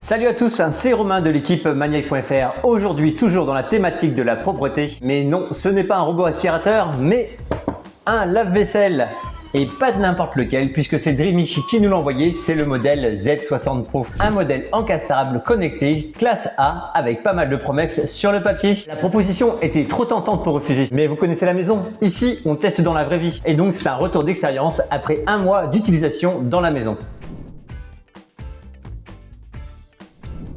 Salut à tous, c'est Romain de l'équipe Maniac.fr. Aujourd'hui, toujours dans la thématique de la propreté. Mais non, ce n'est pas un robot aspirateur, mais un lave-vaisselle. Et pas de n'importe lequel, puisque c'est Dreamy qui nous l'a envoyé, c'est le modèle Z60 Pro. Un modèle encastrable, connecté, classe A, avec pas mal de promesses sur le papier. La proposition était trop tentante pour refuser, mais vous connaissez la maison. Ici, on teste dans la vraie vie. Et donc, c'est un retour d'expérience après un mois d'utilisation dans la maison.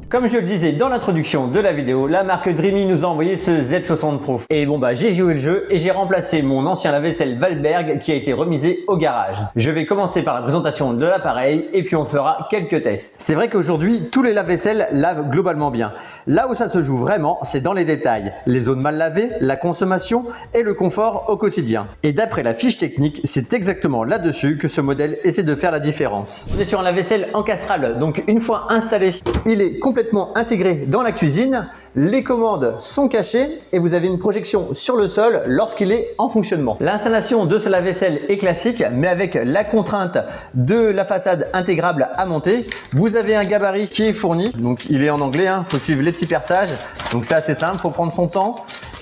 Comme je le disais dans l'introduction de la vidéo, la marque Dreamy nous a envoyé ce Z60 Pro. Et bon j'ai joué le jeu et j'ai remplacé mon ancien lave-vaisselle Valberg qui a été remisé au garage. Je vais commencer par la présentation de l'appareil et puis on fera quelques tests. C'est vrai qu'aujourd'hui, tous les lave-vaisselles lavent globalement bien. Là où ça se joue vraiment, c'est dans les détails. Les zones mal lavées, la consommation et le confort au quotidien. Et d'après la fiche technique, c'est exactement là-dessus que ce modèle essaie de faire la différence. On est sur un lave-vaisselle encastrable, donc une fois installé, il est complètement intégré dans la cuisine, les commandes sont cachées et vous avez une projection sur le sol lorsqu'il est en fonctionnement. L'installation de ce lave-vaisselle est classique, mais avec la contrainte de la façade intégrable à monter. Vous avez un gabarit qui est fourni, donc il est en anglais, faut suivre les petits perçages, donc c'est assez simple, faut prendre son temps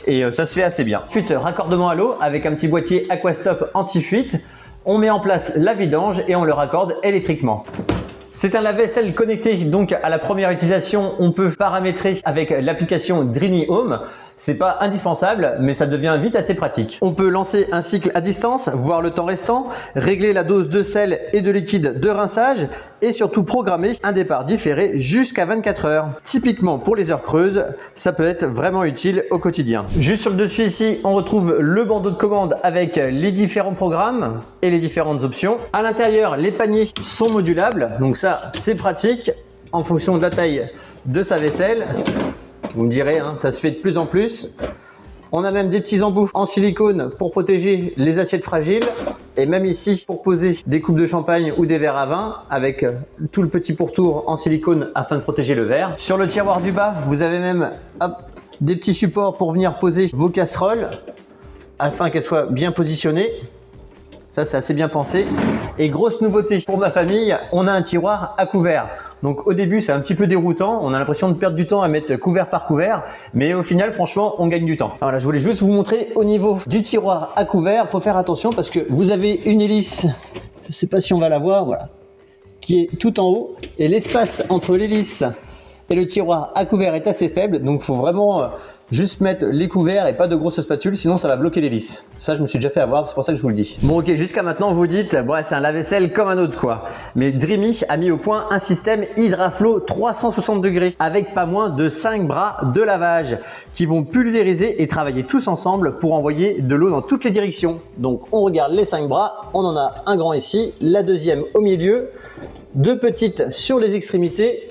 et ça se fait assez bien. Ensuite, raccordement à l'eau avec un petit boîtier Aquastop anti-fuite. On met en place la vidange et on le raccorde électriquement. C'est un lave-vaisselle connecté, donc à la première utilisation, on peut paramétrer avec l'application Dreamy Home. C'est pas indispensable, mais ça devient vite assez pratique. On peut lancer un cycle à distance, voir le temps restant, régler la dose de sel et de liquide de rinçage et surtout programmer un départ différé jusqu'à 24 heures. Typiquement pour les heures creuses, ça peut être vraiment utile au quotidien. Juste sur le dessus ici, on retrouve le bandeau de commande avec les différents programmes et les différentes options. À l'intérieur, les paniers sont modulables, donc ça c'est pratique en fonction de la taille de sa vaisselle. Vous me direz, ça se fait de plus en plus. On a même des petits embouts en silicone pour protéger les assiettes fragiles. Et même ici, pour poser des coupes de champagne ou des verres à vin, avec tout le petit pourtour en silicone afin de protéger le verre. Sur le tiroir du bas, vous avez même des petits supports pour venir poser vos casseroles afin qu'elles soient bien positionnées. Ça, c'est assez bien pensé. Et grosse nouveauté pour ma famille, on a un tiroir à couvert. Donc au début, c'est un petit peu déroutant. On a l'impression de perdre du temps à mettre couvert par couvert. Mais au final, franchement, on gagne du temps. Voilà, je voulais juste vous montrer au niveau du tiroir à couvert. Il faut faire attention parce que vous avez une hélice, je ne sais pas si on va la voir, voilà, qui est tout en haut. Et l'espace entre l'hélice et le tiroir à couvert est assez faible. Donc il faut vraiment juste mettre les couverts et pas de grosses spatules, sinon ça va bloquer l'hélice. Ça, je me suis déjà fait avoir, c'est pour ça que je vous le dis. Bon, ok, jusqu'à maintenant, vous dites, bon, c'est un lave-vaisselle comme un autre, quoi. Mais Dreamy a mis au point un système Hydraflow 360 degrés avec pas moins de 5 bras de lavage qui vont pulvériser et travailler tous ensemble pour envoyer de l'eau dans toutes les directions. Donc, on regarde les 5 bras. On en a un grand ici, la deuxième au milieu, deux petites sur les extrémités,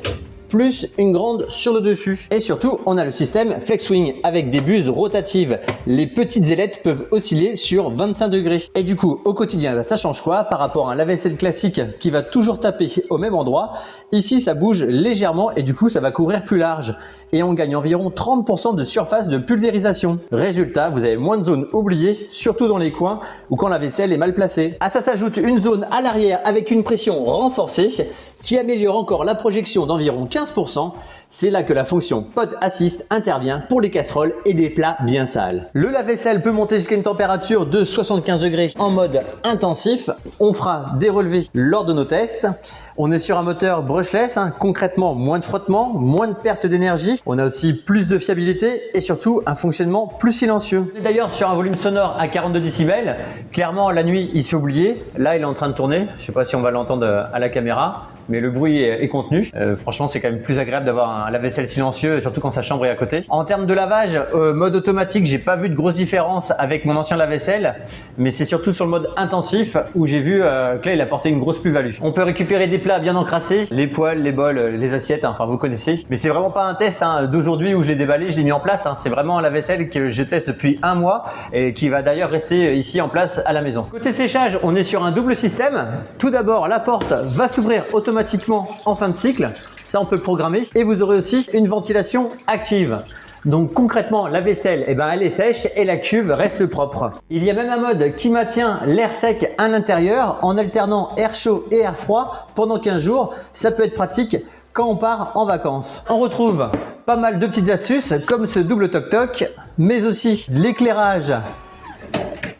plus une grande sur le dessus. Et surtout, on a le système FlexSwing avec des buses rotatives. Les petites ailettes peuvent osciller sur 25 degrés. Et du coup, au quotidien, ça change quoi par rapport à un lave-vaisselle classique qui va toujours taper au même endroit? Ici, ça bouge légèrement et du coup, ça va couvrir plus large. Et on gagne environ 30% de surface de pulvérisation. Résultat, vous avez moins de zones oubliées, surtout dans les coins ou quand la vaisselle est mal placée. À ça s'ajoute une zone à l'arrière avec une pression renforcée qui améliore encore la projection d'environ 15%. C'est là que la fonction Pod Assist intervient pour les casseroles et les plats bien sales. Le lave-vaisselle peut monter jusqu'à une température de 75 degrés en mode intensif. On fera des relevés lors de nos tests. On est sur un moteur brushless, concrètement moins de frottement, moins de perte d'énergie. On a aussi plus de fiabilité et surtout un fonctionnement plus silencieux. On est d'ailleurs sur un volume sonore à 42 décibels. Clairement, la nuit, il s'est oublié. Là, il est en train de tourner. Je ne sais pas si on va l'entendre à la caméra, mais le bruit est contenu. Franchement, c'est quand même plus agréable d'avoir un lave-vaisselle silencieux, surtout quand sa chambre est à côté. En termes de lavage, mode automatique, j'ai pas vu de grosse différence avec mon ancien lave-vaisselle, mais c'est surtout sur le mode intensif où j'ai vu que là, il apportait une grosse plus-value. On peut récupérer des plats bien encrassés, les poêles, les bols, les assiettes, enfin vous connaissez. Mais c'est vraiment pas un test d'aujourd'hui où je l'ai déballé, je l'ai mis en place. C'est vraiment un lave-vaisselle que je teste depuis un mois et qui va d'ailleurs rester ici en place à la maison. Côté séchage, on est sur un double système. Tout d'abord, la porte va s'ouvrir automatiquement en fin de cycle. Ça, on peut le programmer. Et vous aurez aussi une ventilation active. Donc concrètement, la vaisselle, elle est sèche et la cuve reste propre. Il y a même un mode qui maintient l'air sec à l'intérieur en alternant air chaud et air froid pendant 15 jours. Ça peut être pratique quand on part en vacances. On retrouve pas mal de petites astuces comme ce double toc-toc, mais aussi l'éclairage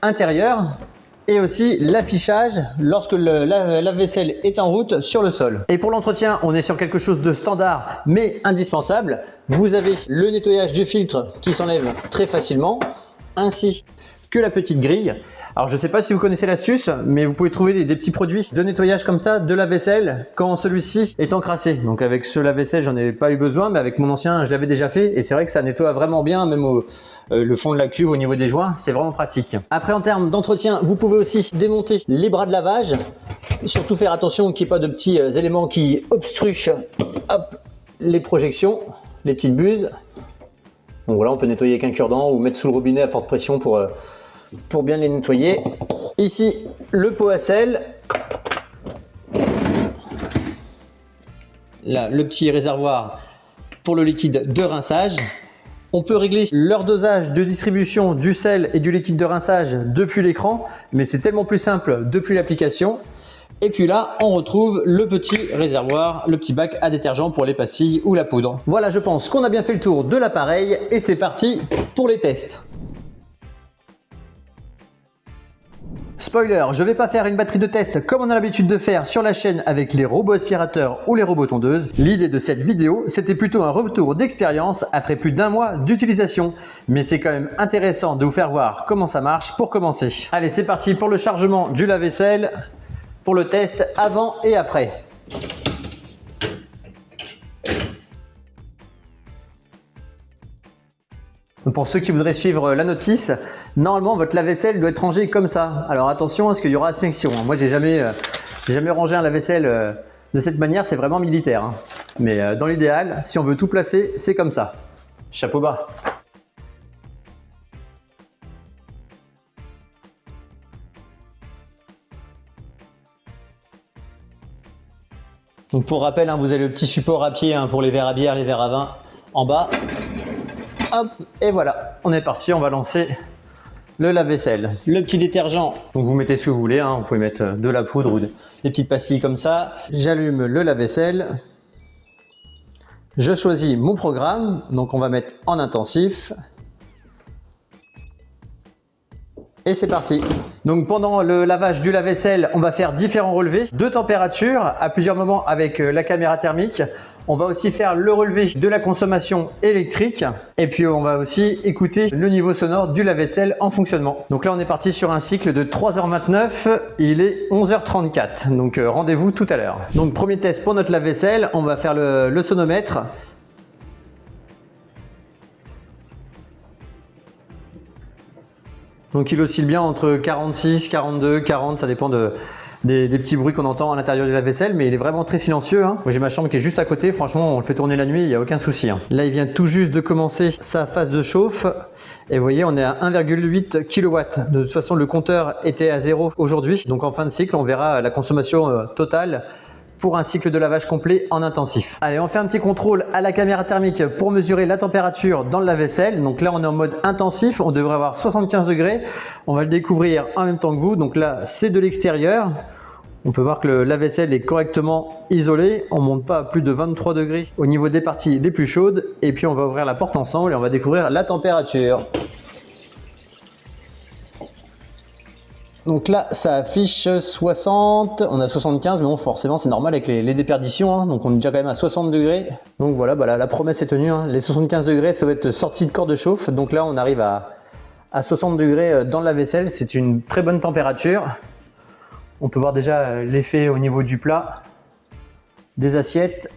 intérieur et aussi l'affichage lorsque le lave-vaisselle est en route sur le sol. Et pour l'entretien, on est sur quelque chose de standard mais indispensable. Vous avez le nettoyage du filtre qui s'enlève très facilement, ainsi que la petite grille. Alors je ne sais pas si vous connaissez l'astuce, mais vous pouvez trouver des petits produits de nettoyage comme ça de lave-vaisselle quand celui-ci est encrassé. Donc avec ce lave-vaisselle, j'en ai pas eu besoin, mais avec mon ancien, je l'avais déjà fait et c'est vrai que ça nettoie vraiment bien, même le fond de la cuve au niveau des joints, c'est vraiment pratique. Après, en termes d'entretien, vous pouvez aussi démonter les bras de lavage. Surtout faire attention qu'il n'y ait pas de petits éléments qui obstruent les projections, les petites buses. Donc voilà, on peut nettoyer avec un cure-dent ou mettre sous le robinet à forte pression pour bien les nettoyer. Ici, le pot à sel. Là, le petit réservoir pour le liquide de rinçage. On peut régler leur dosage de distribution du sel et du liquide de rinçage depuis l'écran, mais c'est tellement plus simple depuis l'application. Et puis là, on retrouve le petit réservoir, le petit bac à détergent pour les pastilles ou la poudre. Voilà, je pense qu'on a bien fait le tour de l'appareil et c'est parti pour les tests. Spoiler, je ne vais pas faire une batterie de test comme on a l'habitude de faire sur la chaîne avec les robots aspirateurs ou les robots tondeuses. L'idée de cette vidéo, c'était plutôt un retour d'expérience après plus d'un mois d'utilisation. Mais c'est quand même intéressant de vous faire voir comment ça marche pour commencer. Allez, c'est parti pour le chargement du lave-vaisselle, pour le test avant et après. Pour ceux qui voudraient suivre la notice, normalement votre lave-vaisselle doit être rangé comme ça. Alors attention à ce qu'il y aura inspection. Moi j'ai jamais rangé un lave-vaisselle de cette manière, c'est vraiment militaire. Hein. Mais dans l'idéal, si on veut tout placer, c'est comme ça. Chapeau bas. Donc pour rappel, hein, vous avez le petit support à pied hein, pour les verres à bière, les verres à vin en bas. Hop, et voilà, on est parti, on va lancer le lave-vaisselle. Le petit détergent, donc vous mettez ce que vous voulez, hein, vous pouvez mettre de la poudre ou des petites pastilles comme ça. J'allume le lave-vaisselle. Je choisis mon programme, donc on va mettre en intensif. Et c'est parti. Donc pendant le lavage du lave-vaisselle, on va faire différents relevés de température à plusieurs moments avec la caméra thermique. On va aussi faire le relevé de la consommation électrique et puis on va aussi écouter le niveau sonore du lave-vaisselle en fonctionnement. Donc là on est parti sur un cycle de 3h29, il est 11h34, donc rendez-vous tout à l'heure. Donc premier test pour notre lave-vaisselle, on va faire le sonomètre. Donc il oscille bien entre 46, 42, 40, ça dépend des petits bruits qu'on entend à l'intérieur du lave-vaisselle, mais il est vraiment très silencieux. Hein. Moi j'ai ma chambre qui est juste à côté, franchement on le fait tourner la nuit, il n'y a aucun souci. Hein. Là il vient tout juste de commencer sa phase de chauffe, et vous voyez on est à 1,8 kW. De toute façon le compteur était à 0 aujourd'hui, donc en fin de cycle on verra la consommation totale pour un cycle de lavage complet en intensif. Allez, on fait un petit contrôle à la caméra thermique pour mesurer la température dans le lave-vaisselle. Donc là, on est en mode intensif, on devrait avoir 75 degrés. On va le découvrir en même temps que vous. Donc là, c'est de l'extérieur. On peut voir que le lave-vaisselle est correctement isolé. On ne monte pas à plus de 23 degrés au niveau des parties les plus chaudes. Et puis, on va ouvrir la porte ensemble et on va découvrir la température. Donc là, ça affiche 60, on a 75, mais bon, forcément, c'est normal avec les déperditions. Hein, donc on est déjà quand même à 60 degrés. Donc voilà, bah, la promesse est tenue. Hein, les 75 degrés, ça va être sorti de corps de chauffe. Donc là, on arrive à 60 degrés dans le lave-vaisselle. C'est une très bonne température. On peut voir déjà l'effet au niveau du plat, des assiettes.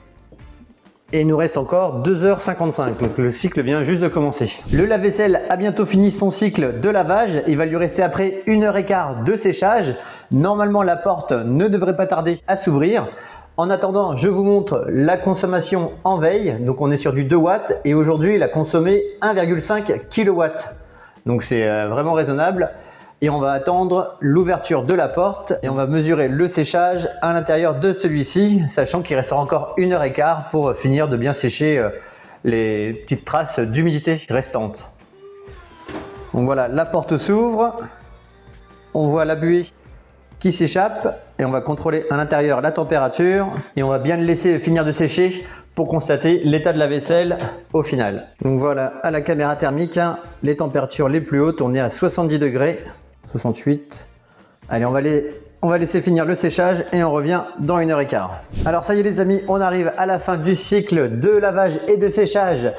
Et il nous reste encore 2h55, donc le cycle vient juste de commencer. Le lave-vaisselle a bientôt fini son cycle de lavage. Il va lui rester après 1h15 de séchage. Normalement, la porte ne devrait pas tarder à s'ouvrir. En attendant, je vous montre la consommation en veille. Donc on est sur du 2 watts et aujourd'hui, il a consommé 1,5 kW. Donc c'est vraiment raisonnable. Et on va attendre l'ouverture de la porte et on va mesurer le séchage à l'intérieur de celui-ci, sachant qu'il restera encore 1h15 pour finir de bien sécher les petites traces d'humidité restantes. Donc voilà, la porte s'ouvre, on voit la buée qui s'échappe et on va contrôler à l'intérieur la température et on va bien le laisser finir de sécher pour constater l'état de la vaisselle au final. Donc voilà, à la caméra thermique, hein, les températures les plus hautes, on est à 70 degrés, 68. Allez, on va laisser finir le séchage et on revient dans 1h15. Alors ça y est les amis, on arrive à la fin du cycle de lavage et de séchage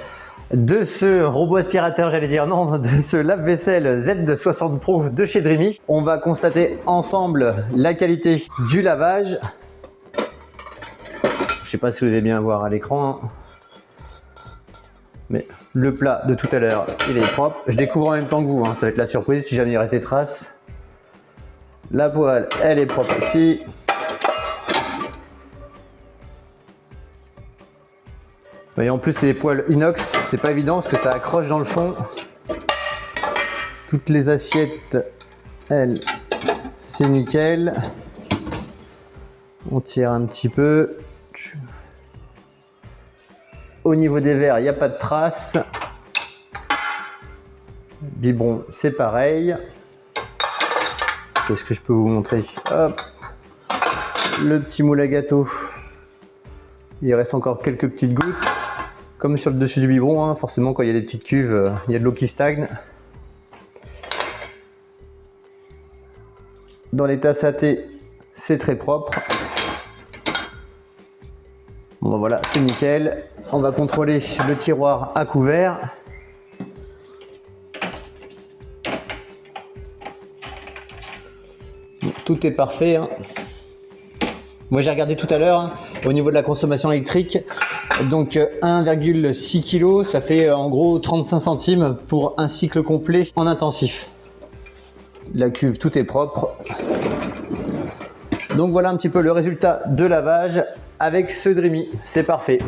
de ce robot aspirateur, j'allais dire non, de ce lave-vaisselle Z60 Pro de chez Dreamy. On va constater ensemble la qualité du lavage. Je sais pas si vous allez bien voir à l'écran, hein, mais le plat de tout à l'heure, il est propre. Je découvre en même temps que vous, hein, ça va être la surprise si jamais il reste des traces. La poêle, elle est propre aussi. Et en plus, c'est des poêles inox, c'est pas évident parce que ça accroche dans le fond. Toutes les assiettes, elles, c'est nickel. On tire un petit peu. Au niveau des verres, il n'y a pas de traces. Biberon, c'est pareil. Qu'est-ce que je peux vous montrer? Hop. Le petit moule à gâteau. Il reste encore quelques petites gouttes. Comme sur le dessus du biberon, hein, forcément quand il y a des petites cuves, il y a de l'eau qui stagne. Dans les tasses à thé, c'est très propre. Bon ben voilà, c'est nickel. On va contrôler le tiroir à couvert. Bon, tout est parfait, hein. Moi j'ai regardé tout à l'heure, hein, au niveau de la consommation électrique, donc 1,6 kg, ça fait en gros 35 centimes pour un cycle complet en intensif. La cuve, tout est propre. Donc voilà un petit peu le résultat de lavage avec ce Dreamy, c'est parfait.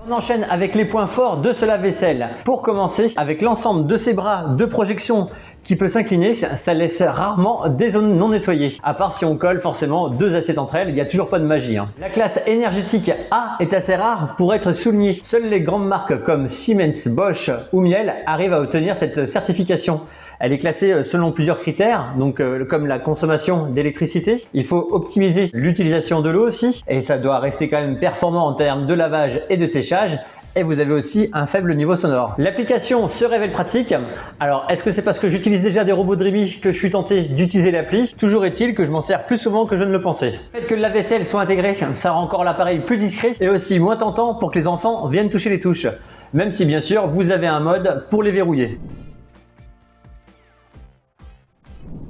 On enchaîne avec les points forts de ce lave-vaisselle. Pour commencer, avec l'ensemble de ses bras de projection qui peut s'incliner, ça laisse rarement des zones non nettoyées. À part si on colle forcément deux assiettes entre elles, il n'y a toujours pas de magie, hein. La classe énergétique A est assez rare pour être soulignée. Seules les grandes marques comme Siemens, Bosch ou Miele arrivent à obtenir cette certification. Elle est classée selon plusieurs critères, donc comme la consommation d'électricité. Il faut optimiser l'utilisation de l'eau aussi, et ça doit rester quand même performant en termes de lavage et de séchage. Et vous avez aussi un faible niveau sonore. L'application se révèle pratique. Alors, est-ce que c'est parce que j'utilise déjà des robots Dreamy que je suis tenté d'utiliser l'appli? Toujours est-il que je m'en sers plus souvent que je ne le pensais. Le fait que le lave-vaisselle soit intégré, ça rend encore l'appareil plus discret et aussi moins tentant pour que les enfants viennent toucher les touches. Même si bien sûr, vous avez un mode pour les verrouiller.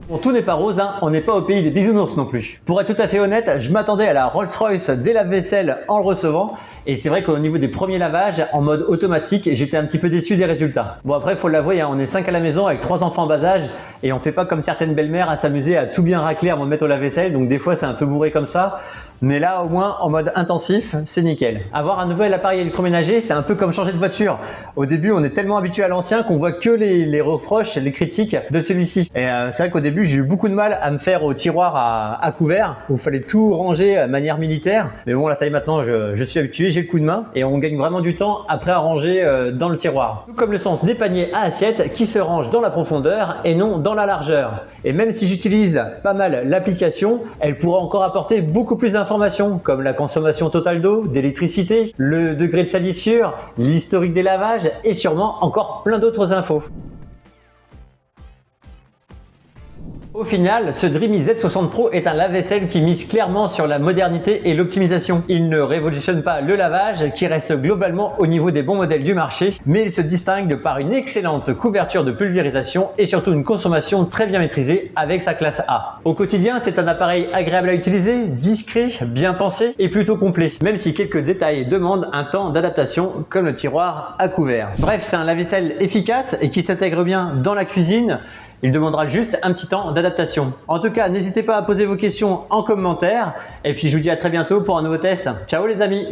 Bon, tout n'est pas rose, hein, on n'est pas au pays des bisounours non plus. Pour être tout à fait honnête, je m'attendais à la Rolls-Royce des lave-vaisselle en le recevant. Et c'est vrai qu'au niveau des premiers lavages, en mode automatique, j'étais un petit peu déçu des résultats. Bon après, il faut l'avouer, hein, on est 5 à la maison avec 3 enfants en bas âge et on fait pas comme certaines belles-mères à s'amuser à tout bien racler avant de mettre au lave-vaisselle. Donc des fois, c'est un peu bourré comme ça. Mais là, au moins, en mode intensif, c'est nickel. Avoir un nouvel appareil électroménager, c'est un peu comme changer de voiture. Au début, on est tellement habitué à l'ancien qu'on voit que les reproches, les critiques de celui-ci. Et c'est vrai qu'au début, j'ai eu beaucoup de mal à me faire au tiroir à couvert, où il fallait tout ranger de manière militaire. Mais bon, là, ça y est, maintenant, je suis habitué, j'ai le coup de main et on gagne vraiment du temps après à ranger dans le tiroir. Tout comme le sens des paniers à assiettes qui se rangent dans la profondeur et non dans la largeur. Et même si j'utilise pas mal l'application, elle pourra encore apporter beaucoup plus d'informations comme la consommation totale d'eau, d'électricité, le degré de salissure, l'historique des lavages et sûrement encore plein d'autres infos. Au final, ce Dreamy Z60 Pro est un lave-vaisselle qui mise clairement sur la modernité et l'optimisation. Il ne révolutionne pas le lavage qui reste globalement au niveau des bons modèles du marché, mais il se distingue par une excellente couverture de pulvérisation et surtout une consommation très bien maîtrisée avec sa classe A. Au quotidien, c'est un appareil agréable à utiliser, discret, bien pensé et plutôt complet, même si quelques détails demandent un temps d'adaptation comme le tiroir à couvert. Bref, c'est un lave-vaisselle efficace et qui s'intègre bien dans la cuisine. Il demandera juste un petit temps d'adaptation. En tout cas, n'hésitez pas à poser vos questions en commentaire. Et puis je vous dis à très bientôt pour un nouveau test. Ciao les amis!